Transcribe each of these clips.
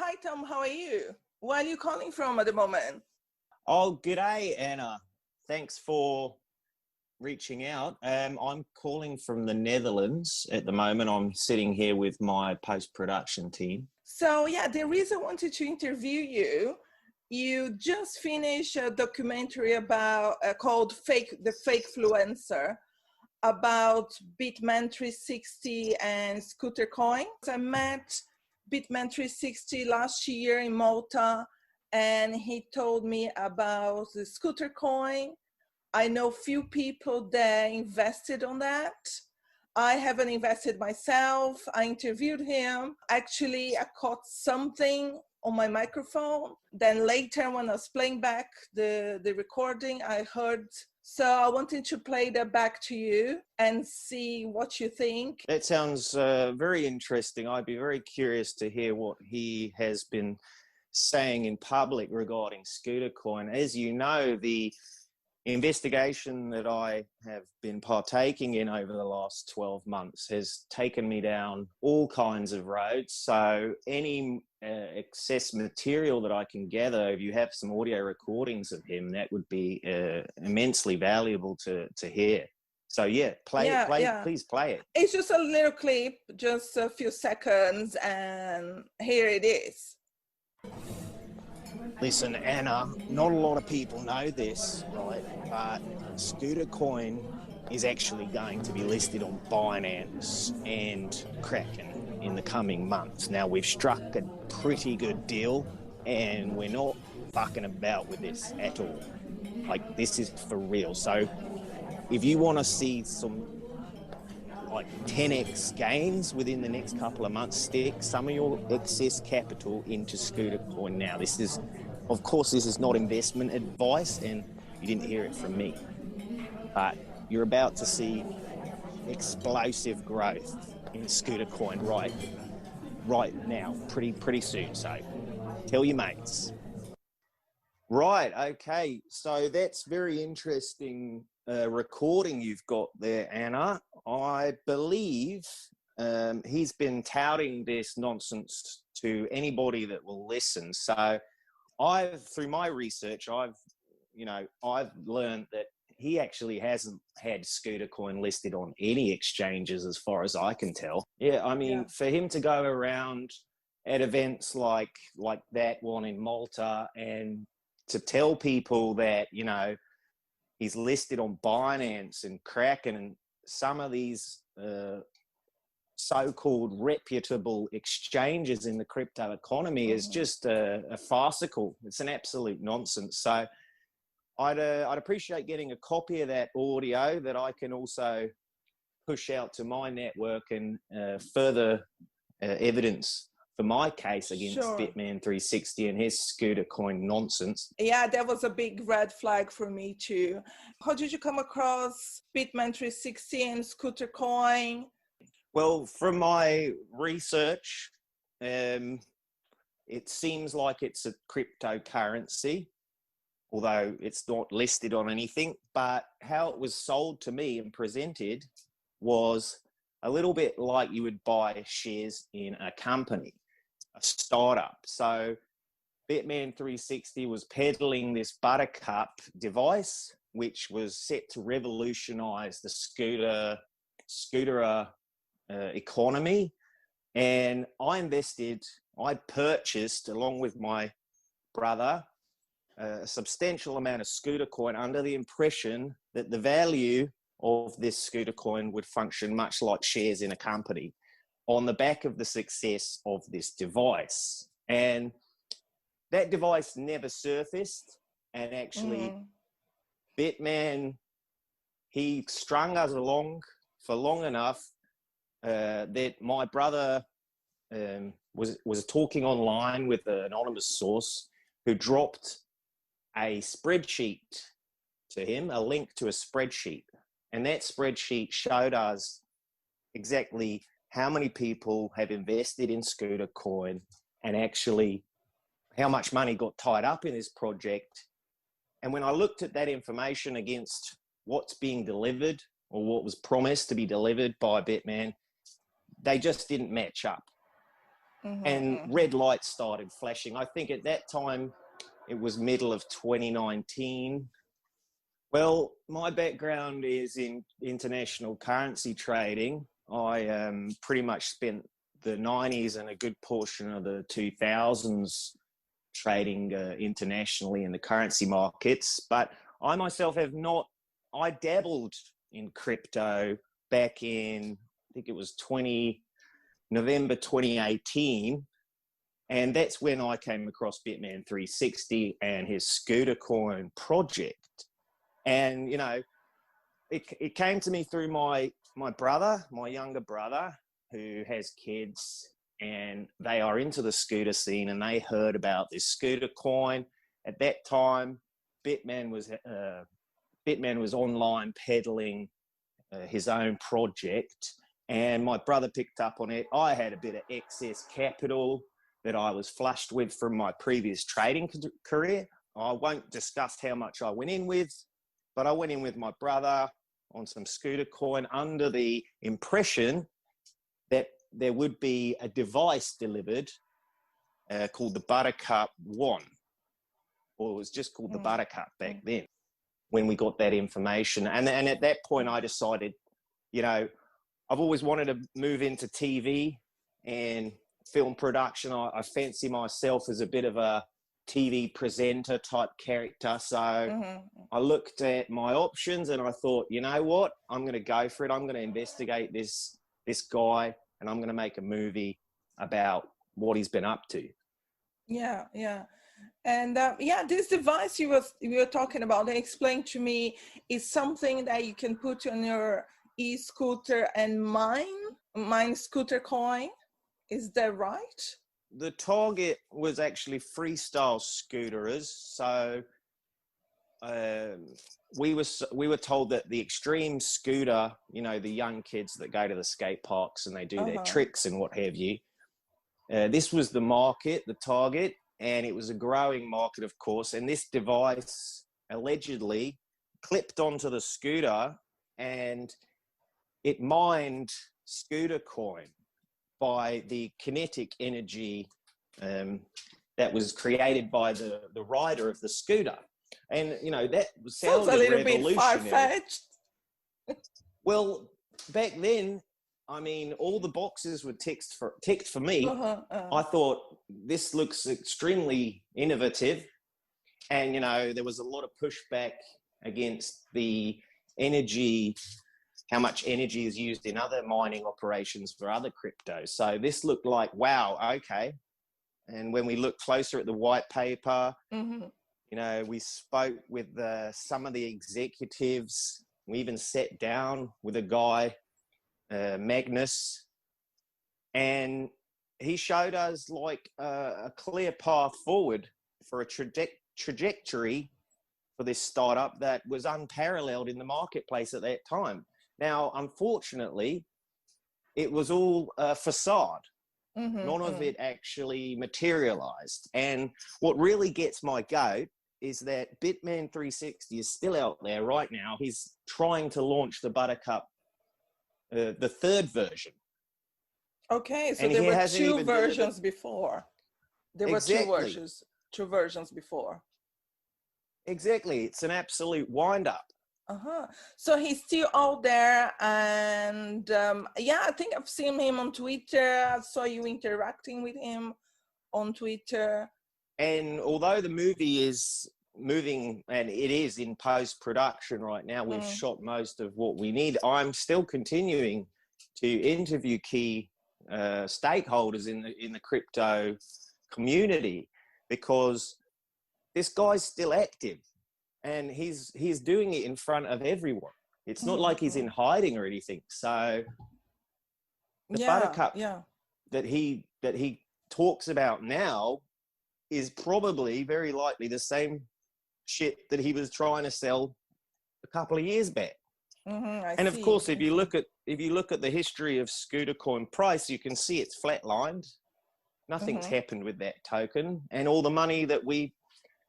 Hi, Tom. How are you? Where are you calling from at the moment? Oh, g'day, Anna. Thanks for reaching out. I'm calling from the Netherlands at the moment. I'm sitting here with my post-production team. So, yeah, the reason I wanted to interview you, you just finished a documentary about called The Fakefluencer about Bitman 360 and Scooter Coin. I met Bitman 360 last year in Malta, and he told me about the Scooter Coin. I know few people that invested on that. I haven't invested myself. I interviewed him. Actually, I caught something on my microphone. Then later when I was playing back the recording, I heard. So I wanted to play that back to you and see what you think. That sounds very interesting. I'd be very curious to hear what he has been saying in public regarding Scooter Coin. As you know, the investigation that I have been partaking in over the last 12 months has taken me down all kinds of roads. So any excess material that I can gather, if you have some audio recordings of him, that would be immensely valuable to hear. So yeah, please play it. It's just a little clip, just a few seconds, and here it is. Listen, Anna, not a lot of people know this, right? But Scooter Coin is actually going to be listed on Binance and Kraken in the coming months. Now, we've struck a pretty good deal, and we're not fucking about with this at all. Like, this is for real. So, if you want to see some like 10x gains within the next couple of months, stick some of your excess capital into Scooter Coin now. Of course, this is not investment advice, and you didn't hear it from me, but you're about to see explosive growth in Scooter Coin right now, pretty soon. So tell your mates. Right, okay. So that's very interesting recording you've got there, Anna. I believe he's been touting this nonsense to anybody that will listen. So through my research, I've learned that he actually hasn't had Scooter Coin listed on any exchanges as far as I can tell. Yeah, I mean, for him to go around at events like that one in Malta and to tell people that, you know, he's listed on Binance and Kraken and some of these so-called reputable exchanges in the crypto economy is just a farcical. It's an absolute nonsense. So I'd appreciate getting a copy of that audio that I can also push out to my network and further evidence for my case against Bitman 360 and his Scooter Coin nonsense. Yeah, that was a big red flag for me too. How did you come across Bitman 360 and Scooter Coin? Well, from my research, it seems like it's a cryptocurrency, although it's not listed on anything. But how it was sold to me and presented was a little bit like you would buy shares in a company, a startup. So Bitman 360 was peddling this buttercup device, which was set to revolutionize the scooter economy. And I purchased, along with my brother, a substantial amount of Scooter Coin under the impression that the value of this Scooter Coin would function much like shares in a company on the back of the success of this device. And that device never surfaced, and actually Bitman, he strung us along for long enough that my brother was talking online with an anonymous source who dropped a spreadsheet to him, a link to a spreadsheet. And that spreadsheet showed us exactly how many people have invested in Scooter Coin and actually how much money got tied up in this project. And when I looked at that information against what's being delivered or what was promised to be delivered by Bitman, they just didn't match up. and red lights started flashing. I think at that time it was middle of 2019. Well, my background is in international currency trading. I pretty much spent the 90s and a good portion of the 2000s trading internationally in the currency markets. But I myself have not, I dabbled in crypto back in, I think it was November 2018. And that's when I came across Bitman 360 and his Scooter Coin project. And, you know, it came to me through my brother, my younger brother, who has kids, and they are into the scooter scene, and they heard about this Scooter Coin. At that time, Bitman was online peddling his own project, and my brother picked up on it. I had a bit of excess capital that I was flushed with from my previous trading career. I won't discuss how much I went in with, but I went in with my brother on some Scooter Coin under the impression that there would be a device delivered called the Buttercup One, or it was just called the Buttercup back then when we got that information. And at that point I decided, you know, I've always wanted to move into TV and film production. I fancy myself as a bit of a TV presenter type character. So I looked at my options and I thought, you know what, I'm going to go for it. I'm going to investigate this guy, and I'm going to make a movie about what he's been up to. Yeah. And this device you were talking about, they explained to me, is something that you can put on your e-scooter and mine Scooter Coin. Is that right? The target was actually freestyle scooterers. So we were told that the extreme scooter, you know, the young kids that go to the skate parks and they do their tricks and what have you, this was the market, the target, and it was a growing market, of course. And this device allegedly clipped onto the scooter and it mined Scooter Coin by the kinetic energy that was created by the rider of the scooter. And, you know, that sounds a little bit far-fetched. Well, back then, I mean, all the boxes were ticked for me. I thought, this looks extremely innovative. And, you know, there was a lot of pushback against the energy, how much energy is used in other mining operations for other cryptos. So this looked like, wow, okay. And when we looked closer at the white paper, you know, we spoke with some of the executives. We even sat down with a guy, Magnus, and he showed us like a clear path forward for a trajectory for this startup that was unparalleled in the marketplace at that time. Now, unfortunately, it was all a facade. None of it actually materialized. And what really gets my goat is that Bitman 360 is still out there right now. He's trying to launch the Buttercup, the third version. Okay, so there were two versions before. There were two versions before. Exactly. It's an absolute wind-up. So he's still out there, and I think I've seen him on Twitter. I saw you interacting with him on Twitter. And although the movie is moving, and it is in post-production right now, we've shot most of what we need, I'm still continuing to interview key stakeholders in the crypto community, because this guy's still active. And he's doing it in front of everyone. It's not like he's in hiding or anything. So the Buttercup that he talks about now is probably very likely the same shit that he was trying to sell a couple of years back. And of course, if you look at the history of Scooter Coin price, you can see it's flatlined. Nothing's happened with that token, and all the money that we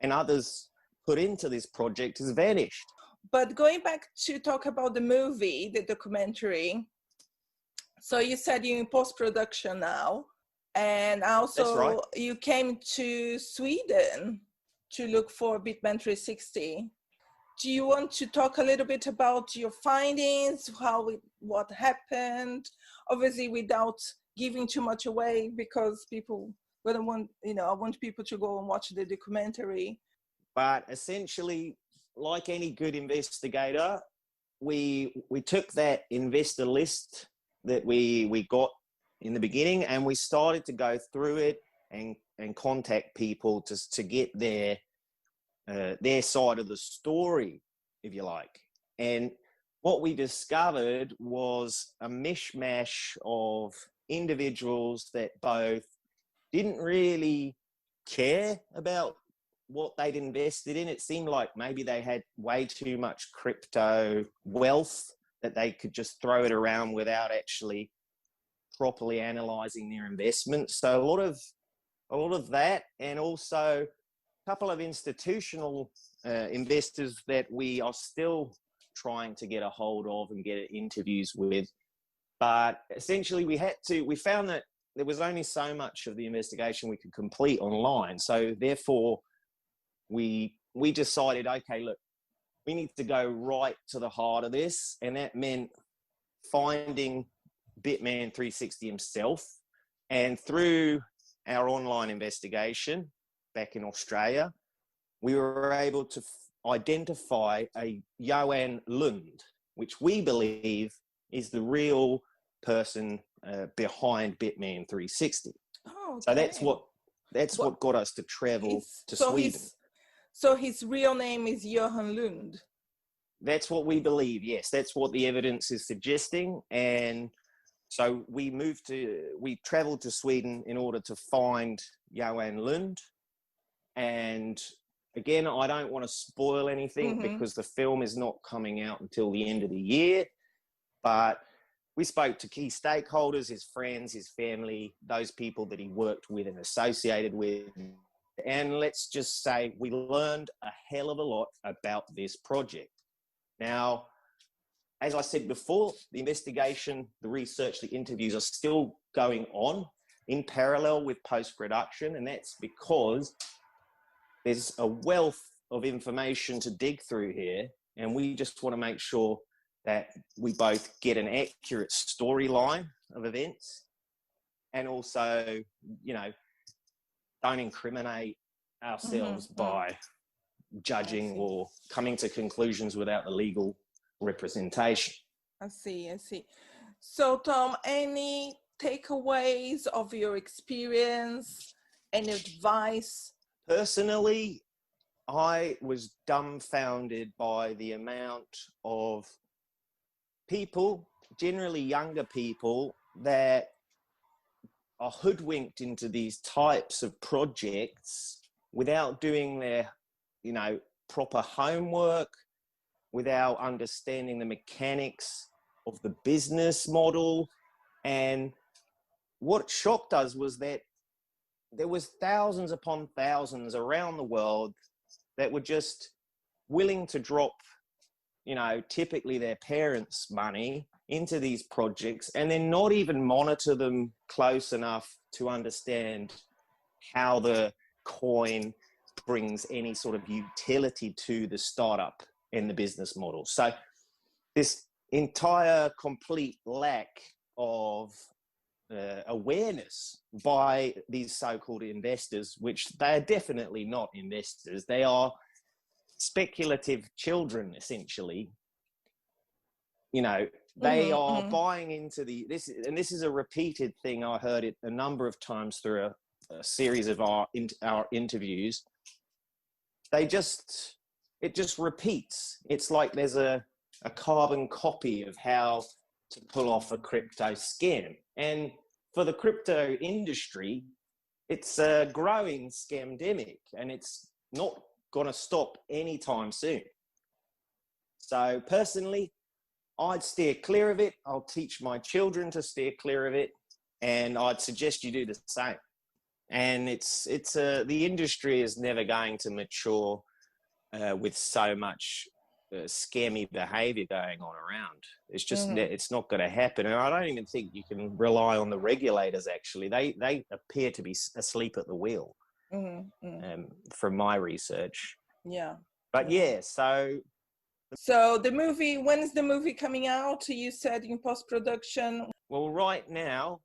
and others put into this project has vanished. But going back to talk about the movie, the documentary, so you said you're in post-production now, And That's right. also you came to Sweden to look for Bitman 360. Do you want to talk a little bit about your findings, what happened? Obviously without giving too much away, because people wouldn't want, I want people to go and watch the documentary. But essentially, like any good investigator, we took that investor list that we got in the beginning, and we started to go through it and contact people to get their side of the story, if you like. And what we discovered was a mishmash of individuals that both didn't really care about what they'd invested in. It seemed like maybe they had way too much crypto wealth that they could just throw it around without actually properly analyzing their investments. So a lot of that, and also a couple of institutional investors that we are still trying to get a hold of and get interviews with. But essentially we found that there was only so much of the investigation we could complete online. So therefore we decided, okay, look, we need to go right to the heart of this. And that meant finding Bitman 360 himself. And through our online investigation back in Australia, we were able to identify a Johan Lund, which we believe is the real person behind Bitman 360. Oh, okay. So that's what got us to travel to Sweden. So his real name is Johan Lund. That's what we believe, yes. That's what the evidence is suggesting. And so we traveled to Sweden in order to find Johan Lund. And again, I don't want to spoil anything because the film is not coming out until the end of the year. But we spoke to key stakeholders, his friends, his family, those people that he worked with and associated with. And let's just say we learned a hell of a lot about this project. Now, as I said before, the investigation, the research, the interviews are still going on in parallel with post-production, and that's because there's a wealth of information to dig through here, and we just want to make sure that we both get an accurate storyline of events and also, don't incriminate ourselves by judging or coming to conclusions without the legal representation. I see. So, Tom, any takeaways of your experience, any advice? Personally, I was dumbfounded by the amount of people, generally younger people, that are hoodwinked into these types of projects without doing their, proper homework, without understanding the mechanics of the business model. And what shocked us was that there was thousands upon thousands around the world that were just willing to drop, typically their parents' money into these projects and then not even monitor them close enough to understand how the coin brings any sort of utility to the startup and the business model. So this entire complete lack of awareness by these so-called investors, which they are definitely not investors, they are speculative children, essentially. They are buying into this is a repeated thing. I heard it a number of times through a series of our interviews. It just repeats. It's like there's a carbon copy of how to pull off a crypto scam. And for the crypto industry, it's a growing scamdemic, and it's not going to stop anytime soon. So personally, I'd steer clear of it. I'll teach my children to steer clear of it, and I'd suggest you do the same. And the industry is never going to mature with so much scammy behaviour going on around. It's just Mm-hmm. it's not going to happen, and I don't even think you can rely on the regulators. Actually, they appear to be asleep at the wheel, from my research. Yeah. But yeah, so the movie, when is the movie coming out? You said in post-production. Well, right now,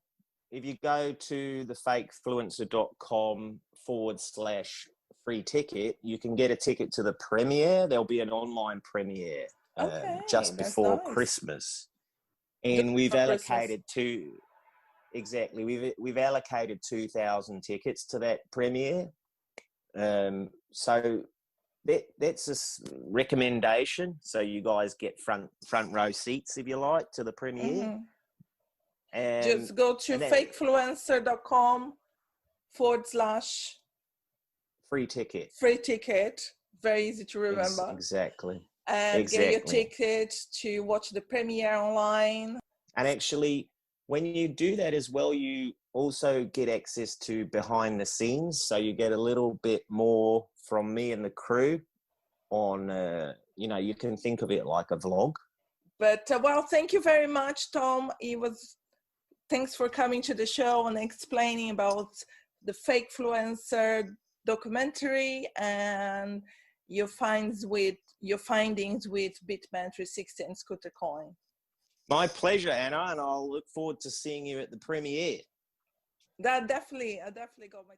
if you go to thefakefluencer.com/free ticket, you can get a ticket to the premiere. There'll be an online premiere just before Christmas. And we've allocated we've allocated 2,000 tickets to that premiere. So that's a recommendation. So you guys get front row seats, if you like, to the premiere. Mm-hmm. And just go to fakefluencer.com/free ticket. Very easy to remember. Exactly. And get your ticket to watch the premiere online. And actually, when you do that as well, you also get access to behind the scenes. So you get a little bit more from me and the crew on, you can think of it like a vlog. But, well, thank you very much, Tom. Thanks for coming to the show and explaining about the Fakefluencer documentary and your findings with Bitman 360 and Scooter Coin. My pleasure, Anna, and I'll look forward to seeing you at the premiere. I definitely got my